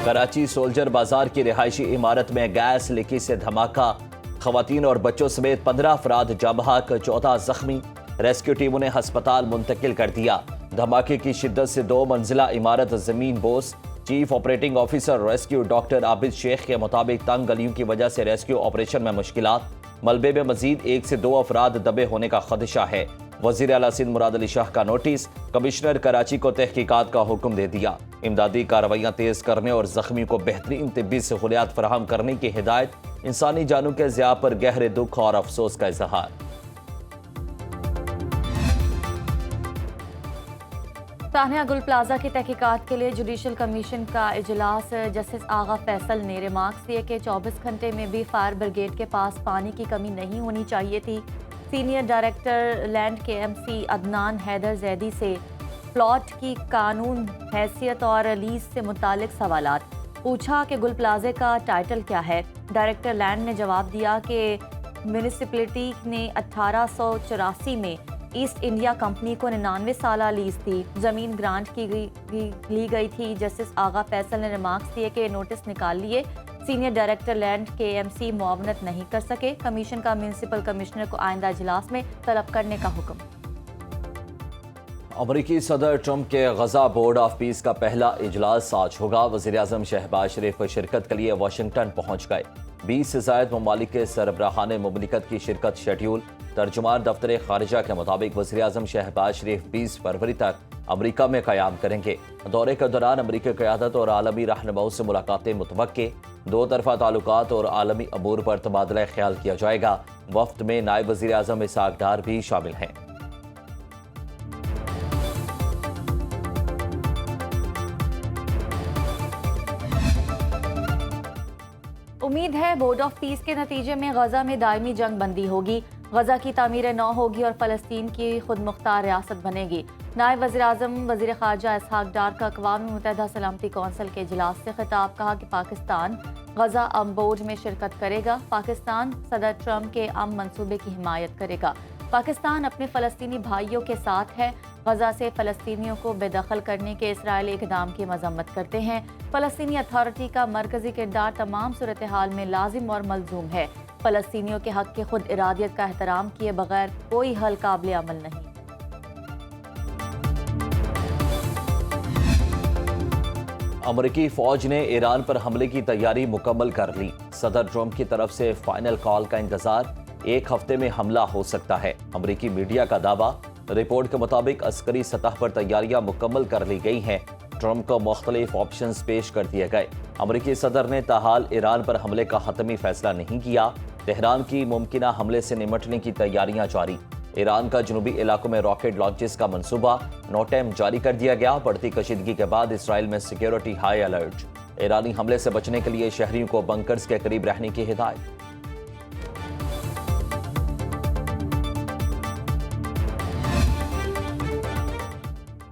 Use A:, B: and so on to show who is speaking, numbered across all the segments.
A: Karachi soldier بازار کی رہائشی عمارت میں گیس لیکی سے دھماکہ، خواتین اور بچوں سمیت 15 افراد جاں بحق، 14 زخمی، ریسکیو ٹیموں نے ہسپتال منتقل کر دیا۔ دھماکے کی شدت سے 2 منزلہ عمارت زمین بوس۔ Chief operating officer rescue doctor Abid Sheikh کے مطابق تنگ گلیوں کی وجہ سے ریسکیو آپریشن میں مشکلات، ملبے میں مزید 1 سے 2 افراد دبے ہونے کا خدشہ ہے۔ وزیر اعلیٰ سندھ مراد علی شاہ کا نوٹس، کمشنر کراچی کو تحقیقات کا حکم دے دیا۔ امدادی کارروائیاں تیز کرنے اور زخمیوں کو بہترین طبی سہولیات فراہم کرنے کی ہدایت۔ انسانی جانوں کے ضیاع پر گہرے دکھ اور افسوس کا اظہار۔
B: سانحہ گل پلازہ کی تحقیقات کے لیے جوڈیشل کمیشن کا اجلاس۔ جسٹس آغا فیصل نے ریمارکس دیے کہ 24 گھنٹے میں بھی فائر بریگیڈ کے پاس پانی کی کمی نہیں ہونی چاہیے تھی۔ سینئر ڈائریکٹر لینڈ کے ایم سی عدنان حیدر زیدی سے پلاٹ کی قانون حیثیت اور لیز سے متعلق سوالات پوچھا کہ گل پلازے کا ٹائٹل کیا ہے۔ ڈائریکٹر لینڈ نے جواب دیا کہ میونسپلٹی نے 1884 میں ایسٹ انڈیا کمپنی کو 99 سالہ لیز تھی، زمین گرانٹ لی گئی تھی۔ جسٹس آغا فیصل نے ریمارکس دیے کہ نوٹس نکال لیے، سینئر ڈائریکٹر لینڈ کے ایم سی معاونت نہیں کر سکے۔ کمیشن کا میونسپل کمشنر کو آئندہ اجلاس میں طلب کرنے کا حکم۔
A: امریکی صدر ٹرمپ کے غزہ بورڈ آف پیس کا پہلا اجلاس آج ہوگا۔ وزیراعظم شہباز شریف شرکت کے لیے واشنگٹن پہنچ گئے۔ 20 سے زائد ممالک کے سربراہان مملکت کی شرکت شیڈیول۔ ترجمان دفتر خارجہ کے مطابق وزیراعظم شہباز شریف 20 فروری تک امریکہ میں قیام کریں گے۔ دورے کے دوران امریکی قیادت اور عالمی رہنماؤں سے ملاقاتیں متوقع۔ 2 طرفہ تعلقات اور عالمی امور پر تبادلہ خیال کیا جائے گا۔ وفد میں نائب وزیر اعظم اسحاق ڈار بھی شامل ہیں۔
B: امید ہے بورڈ آف پیس کے نتیجے میں غزہ میں دائمی جنگ بندی ہوگی، غزہ کی تعمیر نو ہوگی اور فلسطین کی خود مختار ریاست بنے گی۔ نائب وزیر اعظم وزیر خارجہ اسحاق ڈار کا اقوام متحدہ سلامتی کونسل کے اجلاس سے خطاب، کہا کہ پاکستان غزہ امن بورڈ میں شرکت کرے گا۔ پاکستان صدر ٹرمپ کے امن منصوبے کی حمایت کرے گا۔ پاکستان اپنے فلسطینی بھائیوں کے ساتھ ہے۔ غزہ سے فلسطینیوں کو بے دخل کرنے کے اسرائیلی اقدام کی مذمت کرتے ہیں۔ فلسطینی اتھارٹی کا مرکزی کردار تمام صورتحال میں لازم اور ملزوم ہے۔ فلسطینیوں کے حق کی خود ارادیت کا احترام کیے بغیر کوئی حل قابل عمل نہیں۔
A: امریکی فوج نے ایران پر حملے کی تیاری مکمل کر لی۔ صدر ٹرمپ کی طرف سے فائنل کال کا انتظار، 1 ہفتے میں حملہ ہو سکتا ہے۔ امریکی میڈیا کا دعویٰ، رپورٹ کے مطابق عسکری سطح پر تیاریاں مکمل کر لی گئی ہیں۔ ٹرمپ کو مختلف آپشنز پیش کر دیے گئے۔ امریکی صدر نے تاحال ایران پر حملے کا حتمی فیصلہ نہیں کیا۔ تہران کی ممکنہ حملے سے نمٹنے کی تیاریاں جاری۔ ایران کا جنوبی علاقوں میں راکٹ لانچز کا منصوبہ نو ٹائم جاری کر دیا گیا۔ بڑھتی کشیدگی کے بعد اسرائیل میں سیکیورٹی ہائی الرٹ۔ ایرانی حملے سے بچنے کے لیے شہریوں کو بنکرز کے قریب رہنے کی ہدایت۔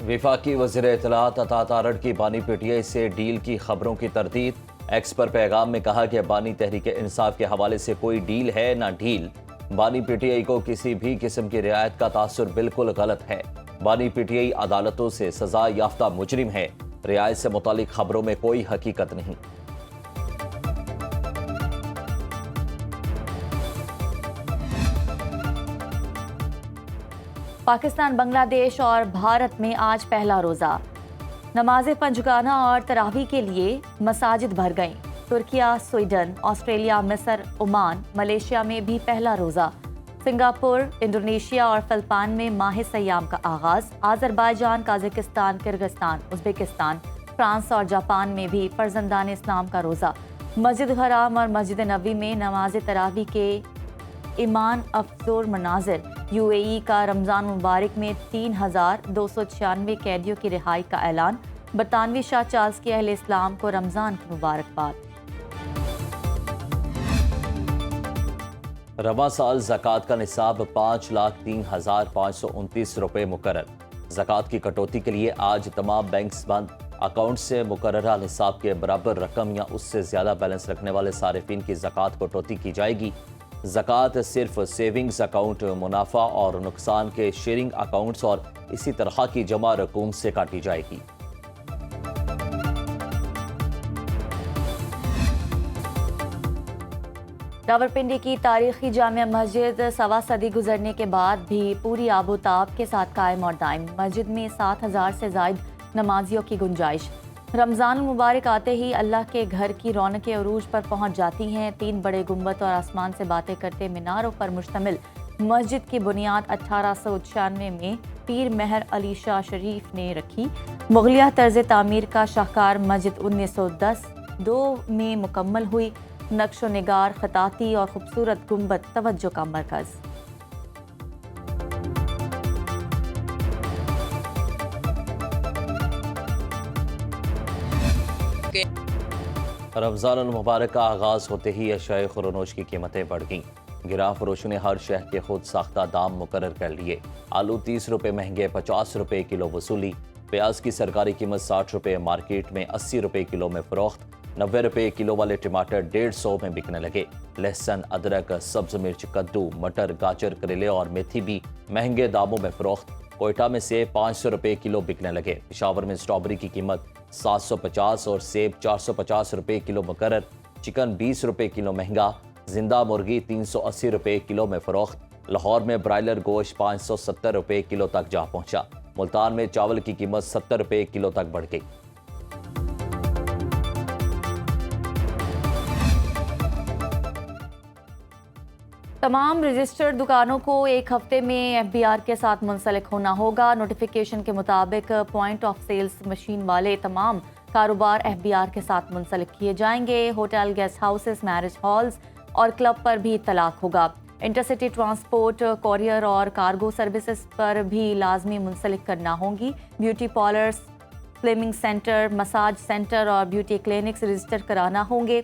A: وفاقی وزیر اطلاعات عطا تارڑ کی بانی پی ٹی آئی سے ڈیل کی خبروں کی تردید۔ ایکس پر پیغام میں کہا کہ بانی تحریک انصاف کے حوالے سے کوئی ڈیل ہے نہ ڈھیل۔ بانی پی ٹی آئی کو کسی بھی قسم کی رعایت کا تاثر بالکل غلط ہے۔ بانی پی ٹی آئی عدالتوں سے سزا یافتہ مجرم ہے۔ رعایت سے متعلق خبروں میں کوئی حقیقت نہیں۔
B: پاکستان، بنگلہ دیش اور بھارت میں آج پہلا روزہ۔ نماز پنجگانہ اور تراویح کے لیے مساجد بھر گئیں۔ ترکیہ، سویڈن، آسٹریلیا، مصر، عمان، ملیشیا میں بھی پہلا روزہ۔ سنگاپور، انڈونیشیا اور فلپائن میں ماہ سیام کا آغاز۔ Azerbaijan, Kazakhstan, Kyrgyzstan, Uzbekistan, France اور جاپان میں بھی فرزندان اسلام کا روزہ۔ مسجد حرام اور مسجد نبوی میں نماز تراویح کے ایمان افزور مناظر۔ یو اے ای کا رمضان مبارک میں 3296 قیدیوں کی رہائی کا اعلان۔ برطانوی شاہ چارلس کی اہل اسلام کو رمضان کی مبارکباد۔
A: رواں سال زکوٰۃ کا نصاب 5,03,529 روپے مقرر۔ زکوٰۃ کی کٹوتی کے لیے آج تمام بینکس بند۔ اکاؤنٹ سے مقررہ نصاب کے برابر رقم یا اس سے زیادہ بیلنس رکھنے والے صارفین کی زکوٰۃ کٹوتی کی جائے گی۔ زکوٰۃ صرف سیونگز اکاؤنٹ، منافع اور نقصان کے شیئرنگ اکاؤنٹس اور اسی طرح کی جمع رقوم سے کاٹی جائے گی۔
B: راولپنڈی کی تاریخی جامع مسجد سوا صدی گزرنے کے بعد بھی پوری آبوتاب کے ساتھ قائم اور دائم۔ مسجد میں 7,000 سے زائد نمازیوں کی گنجائش۔ رمضان المبارک آتے ہی اللہ کے گھر کی رونقیں عروج پر پہنچ جاتی ہیں۔ 3 بڑے گنبد اور آسمان سے باتیں کرتے میناروں پر مشتمل مسجد کی بنیاد 1896 میں پیر مہر علی شاہ شریف نے رکھی۔ مغلیہ طرز تعمیر کا شاہکار مسجد 1910 میں مکمل ہوئی۔ نقش و نگار، خطاطی اور خوبصورت گنبد توجہ کا مرکز۔
A: رمضان المبارک کا آغاز ہوتے ہی اشیاء خورنوش کی قیمتیں بڑھ گئیں۔ گراں فروشوں نے ہر شہر کے خود ساختہ دام مقرر کر لیے۔ آلو 30 روپے مہنگے 50 روپے کلو وصولی۔ پیاز کی سرکاری قیمت 60 روپے، مارکیٹ میں 80 روپے کلو میں فروخت۔ 90 روپے کلو والے ٹماٹر 150 میں بکنے لگے۔ لہسن، ادرک، سبز مرچ، کدو، مٹر، گاجر، کریلے اور میتھی بھی مہنگے داموں میں فروخت۔ کوئٹہ میں سیب 500 روپے کلو بکنے لگے۔ پشاور میں اسٹرابری کی قیمت 750 اور سیب 450 روپے کلو مقرر۔ چکن 20 روپے کلو مہنگا۔ زندہ مرغی 380 روپے کلو میں فروخت۔ لاہور میں برائلر گوشت 570 روپے کلو تک جا پہنچا۔ ملتان میں چاول کی قیمت 70 روپے کلو تک بڑھ گئی۔
B: تمام رجسٹرڈ دکانوں کو ایک ہفتے میں ایف بی آر کے ساتھ منسلک ہونا ہوگا۔ نوٹیفیکیشن کے مطابق پوائنٹ آف سیلز مشین والے تمام کاروبار ایف بی آر کے ساتھ منسلک کیے جائیں گے۔ Hotel, guest houses, marriage halls اور کلب پر بھی اطلاق ہوگا۔ انٹرسٹی ٹرانسپورٹ، کوریئر اور کارگو سروسز پر بھی لازمی منسلک کرنا ہوں گی۔ Beauty parlours, slimming centre, massage centre اور بیوٹی کلینکس رجسٹر کرانا ہوں گے۔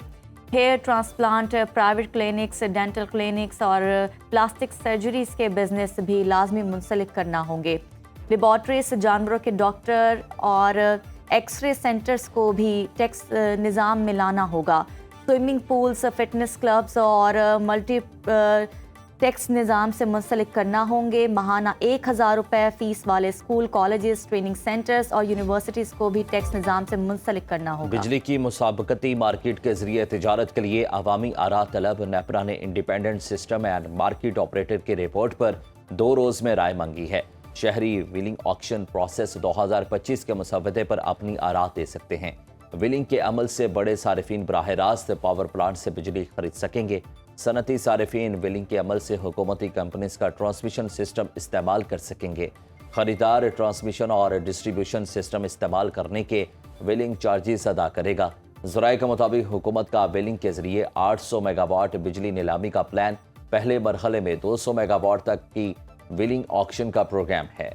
B: Hair transplant, private clinics, dental clinics اور پلاسٹک سرجریز کے بزنس بھی لازمی منسلک کرنا ہوں گے۔ لیبارٹریز، جانوروں کے ڈاکٹر اور ایکس رے سینٹرز کو بھی ٹیکس نظام میں لانا ہوگا۔ سوئمنگ پولز، فٹنس کلبز اور ملٹی ٹیکس نظام سے منسلک کرنا ہوں گے۔ ماہانہ 1,000 روپے فیس والے اسکول، کالجز، ٹریننگ سینٹرز اور یونیورسٹیز کو بھی ٹیکس نظام سے منسلک کرنا ہوگا۔
A: بجلی کی مسابقتی مارکیٹ کے ذریعے تجارت کے لیے عوامی آراء طلب نیپرا نے independent system and market operator کی رپورٹ پر 2 روز میں رائے مانگی ہے۔ شہری ویلنگ آکشن پروسیس 2025 کے مسودے پر اپنی آراء دے سکتے ہیں۔ ویلنگ کے عمل سے بڑے صارفین براہ راست پاور پلانٹ سے بجلی خرید سکیں گے۔ صنعتی صارفین ویلنگ کے عمل سے حکومتی کمپنیز کا ٹرانسمیشن سسٹم استعمال کر سکیں گے۔ خریدار ٹرانسمیشن اور ڈسٹریبیوشن سسٹم استعمال کرنے کے ویلنگ چارجز ادا کرے گا۔ ذرائع کے مطابق حکومت کا ویلنگ کے ذریعے 800 میگا واٹ بجلی نیلامی کا پلان، پہلے مرحلے میں 200 میگا واٹ تک کی ویلنگ آکشن کا پروگرام ہے۔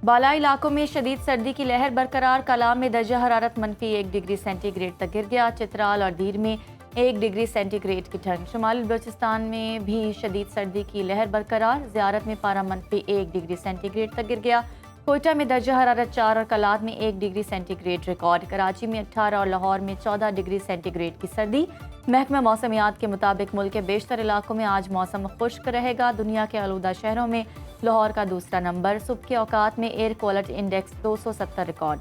B: بالائی علاقوں میں شدید سردی کی لہر برقرار۔ کلام میں درجہ حرارت -1 ڈگری سینٹی گریڈ تک گر گیا۔ چترال اور دیر میں 1 ڈگری سینٹی گریڈ کی ٹھنڈ۔ شمالی بلوچستان میں بھی شدید سردی کی لہر برقرار۔ زیارت میں پارہ -1 ڈگری سینٹی گریڈ تک گر گیا۔ کوئٹہ میں درجہ حرارت 4 اور کلات میں 1 degree centigrade record. Karachi میں 18 اور لاہور میں 14 ڈگری سینٹی گریڈ کی سردی۔ محکمہ موسمیات کے مطابق ملک کے بیشتر علاقوں میں آج موسم خشک رہے گا۔ دنیا کے آلودہ شہروں میں لاہور کا دوسرا نمبر۔ صبح کے اوقات میں ایئر کوالٹی انڈیکس 270 ریکارڈ۔